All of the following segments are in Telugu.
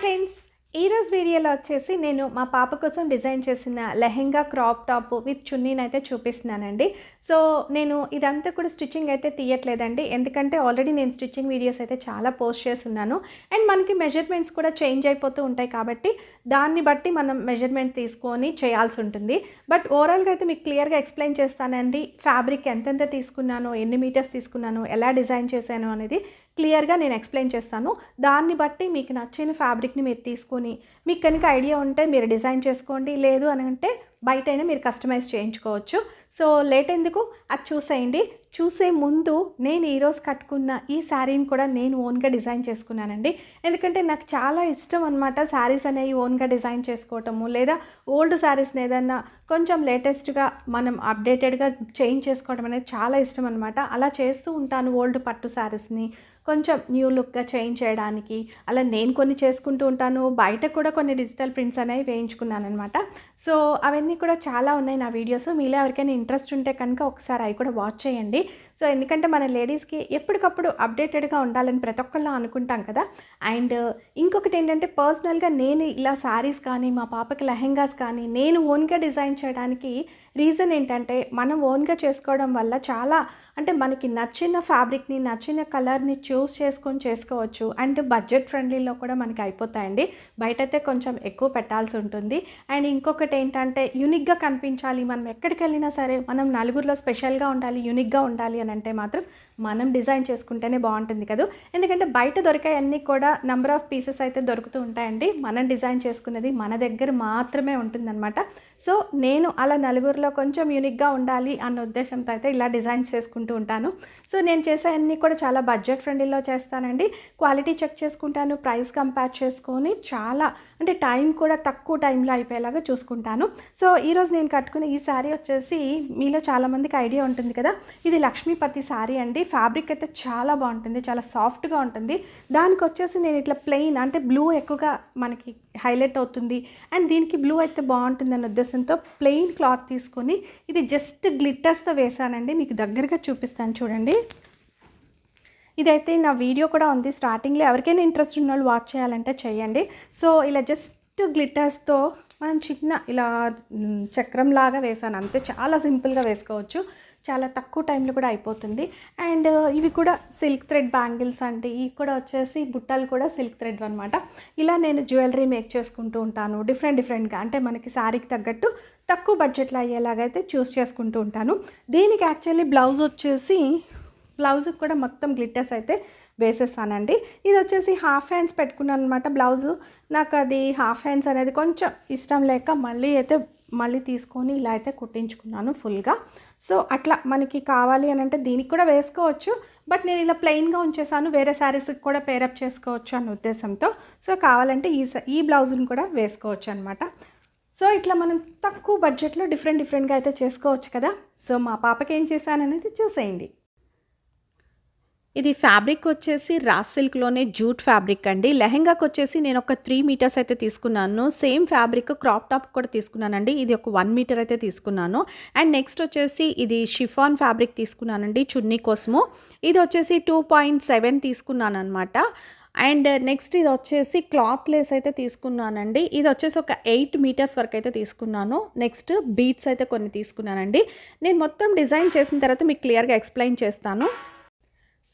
ఫ్రెండ్స్, ఈరోజు వీడియోలో వచ్చేసి నేను మా పాప కోసం డిజైన్ చేసిన లెహెంగా క్రాప్ టాప్ విత్ చున్నీని అయితే చూపిస్తున్నానండి. సో నేను ఇదంతా కూడా స్టిచ్చింగ్ అయితే తీయట్లేదండి, ఎందుకంటే ఆల్రెడీ నేను స్టిచ్చింగ్ వీడియోస్ అయితే చాలా పోస్ట్ చేస్తున్నాను. అండ్ మనకి మెజర్మెంట్స్ కూడా చేంజ్ అయిపోతూ ఉంటాయి కాబట్టి దాన్ని బట్టి మనం మెజర్మెంట్ తీసుకొని చేయాల్సి ఉంటుంది. బట్ ఓవరాల్గా అయితే మీకు క్లియర్గా ఎక్స్ప్లెయిన్ చేస్తానండి. ఫ్యాబ్రిక్ ఎంతెంత తీసుకున్నానో, ఎన్ని మీటర్స్ తీసుకున్నానో, ఎలా డిజైన్ చేశాను అనేది క్లియర్గా నేను ఎక్స్ప్లెయిన్ చేస్తాను. దాన్ని బట్టి మీకు నచ్చిన ఫ్యాబ్రిక్ని మీరు తీసుకొని, మీకు కనుక ఐడియా ఉంటే మీరు డిజైన్ చేసుకోండి, లేదు అని అంటే బయటైనా మీరు కస్టమైజ్ చేయించుకోవచ్చు. సో లేట్ ఎందుకు, అది చూసేయండి. చూసే ముందు నేను ఈరోజు కట్టుకున్న ఈ శారీని కూడా నేను ఓన్గా డిజైన్ చేసుకున్నానండి. ఎందుకంటే నాకు చాలా ఇష్టం అనమాట శారీస్ అనేవి ఓన్గా డిజైన్ చేసుకోవటము, లేదా ఓల్డ్ శారీస్ని ఏదన్నా కొంచెం లేటెస్ట్గా మనం అప్డేటెడ్గా చేంజ్ చేసుకోవడం అనేది చాలా ఇష్టం అనమాట. అలా చేస్తూ ఉంటాను. ఓల్డ్ పట్టు శారీస్ని కొంచెం న్యూ లుక్గా చేంజ్ చేయడానికి అలా నేను కొన్ని చేసుకుంటూ ఉంటాను. బయట కూడా కొన్ని డిజిటల్ ప్రింట్స్ అనేవి వేయించుకున్నాను అనమాట. సో అవన్నీ కూడా చాలా ఉన్నాయి నా వీడియోస్. మీలో ఎవరికైనా ఇంట్రెస్ట్ ఉంటే కనుక ఒకసారి అవి కూడా వాచ్ చేయండి. సో ఎందుకంటే మన లేడీస్కి ఎప్పటికప్పుడు అప్డేటెడ్గా ఉండాలని ప్రతి ఒక్కళ్ళ అనుకుంటాం కదా. అండ్ ఇంకొకటి ఏంటంటే, పర్సనల్గా నేను ఇలా శారీస్ కానీ, మా పాపకి లెహెంగాస్ కానీ నేను ఓన్గా డిజైన్ చేయడానికి రీజన్ ఏంటంటే, మనం ఓన్గా చేసుకోవడం వల్ల చాలా అంటే మనకి నచ్చిన ఫ్యాబ్రిక్ని, నచ్చిన కలర్ని చూస్ చేసుకొని చేసుకోవచ్చు. అండ్ బడ్జెట్ ఫ్రెండ్లీలో కూడా మనకి అయిపోతాయండి. బయట అయితే కొంచెం ఎక్కువ పెట్టాల్సి ఉంటుంది. అండ్ ఇంకొకటి ఏంటంటే, యూనిక్గా కనిపించాలి, మనం ఎక్కడికి వెళ్ళినా సరే మనం నలుగురిలో స్పెషల్గా ఉండాలి, యూనిక్గా ఉండాలి అని అంటే మాత్రం మనం డిజైన్ చేసుకుంటేనే బాగుంటుంది కదా. ఎందుకంటే బయట దొరికే అన్నీ కూడా నెంబర్ ఆఫ్ పీసెస్ అయితే దొరుకుతూ ఉంటాయండి. మనం డిజైన్ చేసుకున్నది మన దగ్గర మాత్రమే ఉంటుందన్నమాట. సో నేను అలా నలుగురిలో కొంచెం యూనిక్గా ఉండాలి అన్న ఉద్దేశంతో అయితే ఇలా డిజైన్ చేసుకుంటూ ఉంటాను. సో నేను చేసే అన్నీ కూడా చాలా బడ్జెట్ ఫ్రెండ్లీలో చేస్తానండి. క్వాలిటీ చెక్ చేసుకుంటాను, ప్రైస్ కంపేర్ చేసుకొని చాలా అంటే టైం కూడా తక్కువ టైంలో అయిపోయేలాగా చూసుకుంటాను. సో ఈరోజు నేను కట్టుకునే ఈ శారీ వచ్చేసి మీలో చాలామందికి ఐడియా ఉంటుంది కదా, ఇది లక్ష్మీపతి శారీ అండి. ఫ్యాబ్రిక్ అయితే చాలా బాగుంటుంది, చాలా సాఫ్ట్గా ఉంటుంది. దానికి వచ్చేసి నేను ఇట్లా ప్లెయిన్ అంటే బ్లూ ఎక్కువగా మనకి హైలైట్ అవుతుంది అండ్ దీనికి బ్లూ అయితే బాగుంటుంది అన్న ఉద్దేశంతో ప్లెయిన్ క్లాత్ తీసుకొని ఇది జస్ట్ గ్లిట్టర్స్తో వేసానండి. మీకు దగ్గరగా చూపిస్తాను చూడండి. ఇదైతే నా వీడియో కూడా ఉంది స్టార్టింగ్లో, ఎవరికైనా ఇంట్రెస్ట్ ఉన్న వాళ్ళు వాచ్ చేయాలంటే చేయండి. సో ఇలా జస్ట్ గ్లిట్టర్స్తో మనం చిన్న ఇలా చక్రం లాగా వేసాను అంతే. చాలా సింపుల్గా వేసుకోవచ్చు, చాలా తక్కువ టైంలో కూడా అయిపోతుంది. అండ్ ఇవి కూడా సిల్క్ థ్రెడ్ బ్యాంగిల్స్ అండి. ఇవి కూడా వచ్చేసి బుట్టలు కూడా సిల్క్ థ్రెడ్ అనమాట. ఇలా నేను జ్యువెలరీ మేక్ చేసుకుంటూ ఉంటాను డిఫరెంట్గా, అంటే మనకి శారీకి తగ్గట్టు తక్కువ బడ్జెట్లో అయ్యేలాగైతే చూస్ చేసుకుంటూ ఉంటాను. దీనికి యాక్చువల్లీ బ్లౌజ్కి కూడా మొత్తం గ్లిట్టర్స్ అయితే వేసేసానండి. ఇది వచ్చేసి హాఫ్ హ్యాండ్స్ పెట్టుకున్నాను అనమాట బ్లౌజు. నాకు అది హాఫ్ హ్యాండ్స్ అనేది కొంచెం ఇష్టం లేక మళ్ళీ తీసుకొని ఇలా అయితే కుట్టించుకున్నాను ఫుల్గా. సో అట్లా మనకి కావాలి అని అంటే దీనికి కూడా వేసుకోవచ్చు, బట్ నేను ఇలా ప్లెయిన్గా ఉంచేసాను. వేరే శారీస్కి కూడా పేరప్ చేసుకోవచ్చు అన్న ఉద్దేశంతో. సో కావాలంటే ఈ బ్లౌజ్ని కూడా వేసుకోవచ్చు అనమాట. సో ఇట్లా మనం తక్కువ బడ్జెట్లో డిఫరెంట్గా అయితే చేసుకోవచ్చు కదా. సో మా పాపకి ఏం చేశాననేది చూసేయండి. ఇది ఫ్యాబ్రిక్ వచ్చేసి రా సిల్క్లోనే జూట్ ఫ్యాబ్రిక్ అండి. లెహెంగాకి వచ్చేసి నేను ఒక 3 మీటర్స్ అయితే తీసుకున్నాను. సేమ్ ఫ్యాబ్రిక్ క్రాప్ టాప్ కూడా తీసుకున్నానండి. ఇది ఒక 1 మీటర్ అయితే తీసుకున్నాను. అండ్ నెక్స్ట్ వచ్చేసి ఇది షిఫాన్ ఫ్యాబ్రిక్ తీసుకున్నానండి చున్నీ కోసము. ఇది వచ్చేసి 2.7 తీసుకున్నాను అనమాట. అండ్ నెక్స్ట్ ఇది వచ్చేసి క్లాత్ లేస్ అయితే తీసుకున్నానండి. ఇది వచ్చేసి ఒక 8 మీటర్స్ వరకు అయితే తీసుకున్నాను. నెక్స్ట్ బీట్స్ అయితే కొన్ని తీసుకున్నానండి. నేను మొత్తం డిజైన్ చేసిన తర్వాత మీకు క్లియర్గా ఎక్స్ప్లెయిన్ చేస్తాను.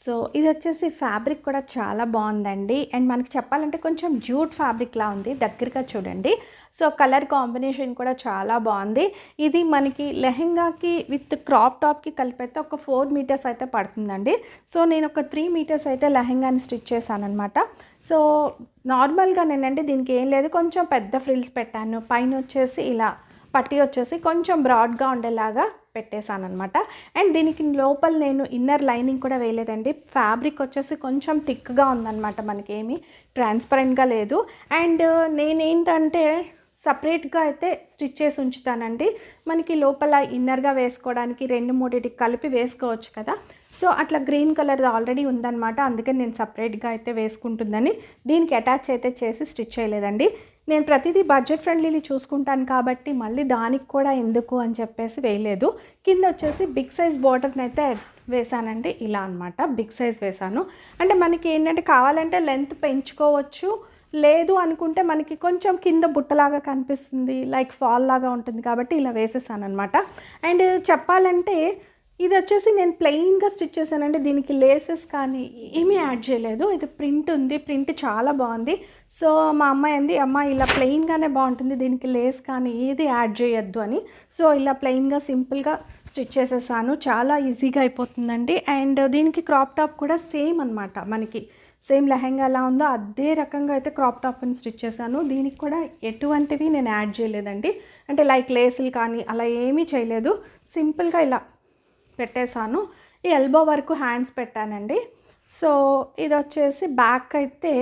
సో ఇది వచ్చేసి ఫ్యాబ్రిక్ కూడా చాలా బాగుందండి. అండ్ మనకి చెప్పాలంటే కొంచెం జూట్ ఫ్యాబ్రిక్లా ఉంది, దగ్గరగా చూడండి. సో కలర్ కాంబినేషన్ కూడా చాలా బాగుంది. ఇది మనకి లెహెంగాకి విత్ క్రాప్ టాప్కి కలిపైతే ఒక 4 మీటర్స్ అయితే పడుతుందండి. సో నేను ఒక 3 మీటర్స్ అయితే లెహెంగాని స్టిచ్ చేశాను అనమాట. సో నార్మల్గా నేనండి దీనికి ఏం లేదు, కొంచెం పెద్ద ఫ్రిల్స్ పెట్టాను. పైన వచ్చేసి ఇలా పట్టీ వచ్చేసి కొంచెం బ్రాడ్గా ఉండేలాగా పెట్టేశాను అనమాట. అండ్ దీనికి లోపల నేను ఇన్నర్ లైనింగ్ కూడా వేయలేదండి. ఫ్యాబ్రిక్ వచ్చేసి కొంచెం థిక్గా ఉందన్నమాట, మనకి ఏమీ ట్రాన్స్పరెంట్గా లేదు. అండ్ నేనేంటంటే సపరేట్గా అయితే స్టిచ్ చేసి ఉంచుతానండి. మనకి లోపల ఇన్నర్గా వేసుకోవడానికి 2-3 కలిపి వేసుకోవచ్చు కదా. సో అట్లా గ్రీన్ కలర్ ఆల్రెడీ ఉందన్నమాట, అందుకని నేను సపరేట్గా అయితే వేసుకుంటుందని దీనికి అటాచ్ అయితే చేసి స్టిచ్ చేయలేదండి. నేను ప్రతిదీ బడ్జెట్ ఫ్రెండ్లీ చూసుకుంటాను కాబట్టి మళ్ళీ దానికి కూడా ఎందుకు అని చెప్పేసి వేయలేదు. కింద వచ్చేసి బిగ్ సైజ్ బార్డర్ని అయితే వేసానండి. ఇలా అనమాట బిగ్ సైజ్ వేసాను. అంటే మనకి ఏంటంటే కావాలంటే లెంత్ పెంచుకోవచ్చు, లేదు అనుకుంటే మనకి కొంచెం కింద బుట్టలాగా కనిపిస్తుంది, లైక్ ఫాల్ లాగా ఉంటుంది కాబట్టి ఇలా వేసేసాను అనమాట. అండ్ చెప్పాలంటే ఇది వచ్చేసి నేను ప్లెయిన్గా స్టిచ్ చేశానంటే దీనికి లేసెస్ కానీ ఏమీ యాడ్ చేయలేదు. ఇది ప్రింట్ ఉంది, ప్రింట్ చాలా బాగుంది. సో మా అమ్మాయి అంది, అమ్మ ఇలా ప్లెయిన్గానే బాగుంటుంది, దీనికి లేస్ కానీ ఏది యాడ్ చేయొద్దు అని. సో ఇలా ప్లెయిన్గా సింపుల్గా స్టిచ్ చేసేసాను, చాలా ఈజీగా అయిపోతుందండి. అండ్ దీనికి క్రాప్ టాప్ కూడా సేమ్ అనమాట, మనకి సేమ్ లెహెంగా ఎలా ఉందో అదే రకంగా అయితే క్రాప్ టాప్ని స్టిచ్ చేశాను. దీనికి కూడా ఎటువంటివి నేను యాడ్ చేయలేదండి, అంటే లైక్ లేసులు కానీ అలా ఏమీ చేయలేదు. సింపుల్గా ఇలా పెట్టేశాను. ఈ ఎల్బో వరకు హ్యాండ్స్ పెట్టానండి. సో ఇది వచ్చేసి బ్యాక్ అయితే,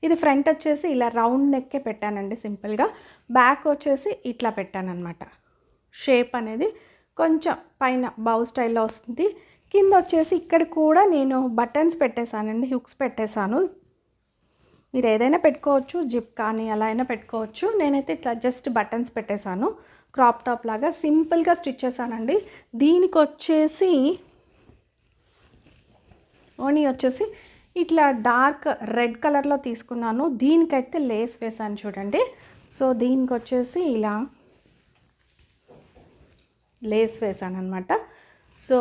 ఇది ఫ్రంట్ వచ్చేసి ఇలా రౌండ్ నెక్కే పెట్టానండి సింపుల్గా. బ్యాక్ వచ్చేసి ఇట్లా పెట్టాను అనమాట. షేప్ అనేది కొంచెం పైన బౌ స్టైల్లో వస్తుంది. కింద వచ్చేసి ఇక్కడ కూడా నేను బటన్స్ పెట్టేశానండి, హుక్స్ పెట్టేశాను. మీరు ఏదైనా పెట్టుకోవచ్చు, జిప్ కానీ అలా అయినా పెట్టుకోవచ్చు. నేనైతే ఇట్లా జస్ట్ బటన్స్ పెట్టేశాను, క్రాప్ టాప్ లాగా సింపుల్గా స్టిచ్ చేశానండి. దీనికి వచ్చేసి ఓనీ వచ్చేసి ఇట్లా డార్క్ రెడ్ కలర్లో తీసుకున్నాను. దీనికైతే లేస్ వేసాను చూడండి. సో దీనికి వచ్చేసి ఇలా లేస్ వేసాను అనమాట. సో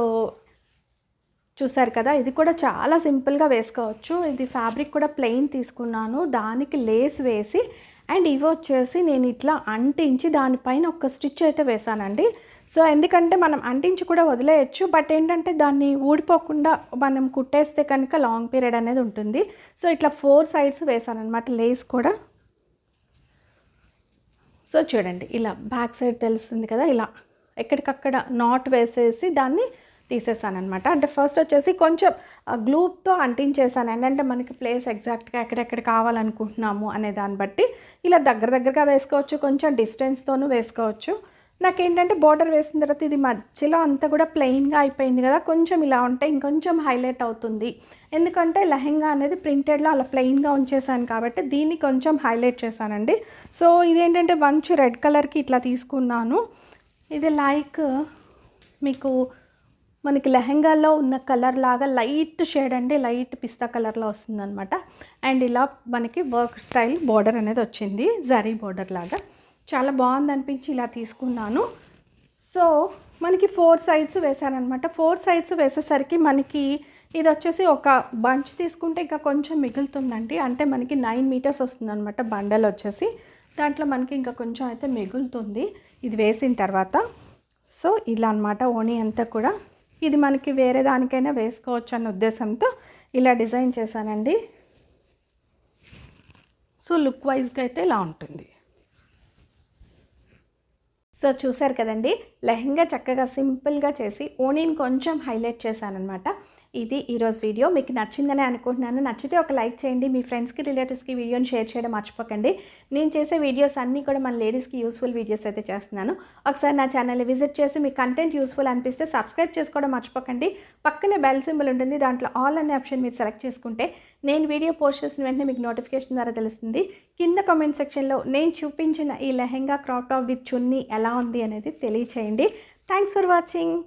చూసారు కదా, ఇది కూడా చాలా సింపుల్గా వేసుకోవచ్చు. ఇది ఫ్యాబ్రిక్ కూడా ప్లెయిన్ తీసుకున్నాను, దానికి లేస్ వేసి అండ్ ఇవి వచ్చేసి నేను ఇట్లా అంటించి దానిపైన ఒక స్టిచ్ అయితే వేసానండి. సో ఎందుకంటే మనం అంటించి కూడా వదిలేయచ్చు, బట్ ఏంటంటే దాన్ని ఊడిపోకుండా మనం కుట్టేస్తే కనుక లాంగ్ పీరియడ్ అనేది ఉంటుంది. సో ఇట్లా 4 సైడ్స్ వేసాను అనమాట లేస్ కూడా. సో చూడండి, ఇలా బ్యాక్ సైడ్ తెలుస్తుంది కదా, ఇలా ఎక్కడికక్కడ నాట్ వేసేసి దాన్ని తీసేసాను అనమాట. అంటే ఫస్ట్ వచ్చేసి కొంచెం గ్లూతో అంటించేసాను, అంటే మనకి ప్లేస్ ఎగ్జాక్ట్గా ఎక్కడెక్కడ కావాలనుకుంటున్నాము అనే దాన్ని బట్టి ఇలా దగ్గరగా వేసుకోవచ్చు, కొంచెం డిస్టెన్స్తోనూ వేసుకోవచ్చు. నాకేంటంటే బోర్డర్ వేసిన తర్వాత ఇది మధ్యలో అంతా కూడా ప్లెయిన్గా అయిపోయింది కదా, కొంచెం ఇలా ఉంటే ఇంకొంచెం హైలైట్ అవుతుంది. ఎందుకంటే లెహెంగా అనేది ప్రింటెడ్లో అలా ప్లెయిన్గా ఉంచేసాను కాబట్టి దీన్ని కొంచెం హైలైట్ చేశానండి. సో ఇదేంటంటే మంచి రెడ్ కలర్కి ఇట్లా తీసుకున్నాను. ఇది లైక్ మీకు మనకి లెహెంగాలో ఉన్న కలర్ లాగా లైట్ షేడ్ అండి, లైట్ పిస్తా కలర్లో వస్తుందన్నమాట. అండ్ ఇలా మనకి వర్క్ స్టైల్ బోర్డర్ అనేది వచ్చింది, జరీ బోర్డర్ లాగా చాలా బాగుంది అనిపించి ఇలా తీసుకున్నాను. సో మనకి 4 సైడ్స్ వేసానమాట. 4 సైడ్స్ వేసేసరికి మనకి ఇది వచ్చేసి ఒక బంచ్ తీసుకుంటే ఇంకా కొంచెం మిగులుతుందండి, అంటే మనకి 9 మీటర్స్ వస్తుందన్నమాట బండల్ వచ్చేసి. దాంట్లో మనకి ఇంకా కొంచెం అయితే మిగులుతుంది ఇది వేసిన తర్వాత. సో ఇలా అన్నమాట ఓణీ అంతా కూడా. ఇది మనకి వేరే దానికైనా వేసుకోవచ్చు అన్న ఉద్దేశంతో ఇలా డిజైన్ చేశానండి. సో లుక్ వైజ్గా అయితే ఇలా ఉంటుంది. సో చూసారు కదండి, లెహెంగా చక్కగా సింపుల్గా చేసి ఓణీని కొంచెం హైలైట్ చేశానన్నమాట. ఇది ఈరోజు వీడియో మీకు నచ్చిందని అనుకుంటున్నాను. నచ్చితే ఒక లైక్ చేయండి, మీ ఫ్రెండ్స్కి రిలేటివ్స్కి వీడియోని షేర్ చేయడం మర్చిపోకండి. నేను చేసే వీడియోస్ అన్నీ కూడా మన లేడీస్కి యూస్ఫుల్ వీడియోస్ అయితే చేస్తున్నాను. ఒకసారి నా ఛానల్ని విజిట్ చేసి మీ కంటెంట్ యూస్ఫుల్ అనిపిస్తే సబ్స్క్రైబ్ చేసుకోవడం మర్చిపోకండి. పక్కనే బెల్ సింబల్ ఉంటుంది, దాంట్లో ఆల్ అనే ఆప్షన్ మీరు సెలెక్ట్ చేసుకుంటే నేను వీడియో పోస్ట్ చేసిన వెంటనే మీకు నోటిఫికేషన్ ద్వారా తెలుస్తుంది. కింద కామెంట్ సెక్షన్లో నేను చూపించిన ఈ లెహెంగా క్రాప్ టాప్ విత్ చున్నీ ఎలా ఉంది అనేది తెలియచేయండి. Thanks for watching.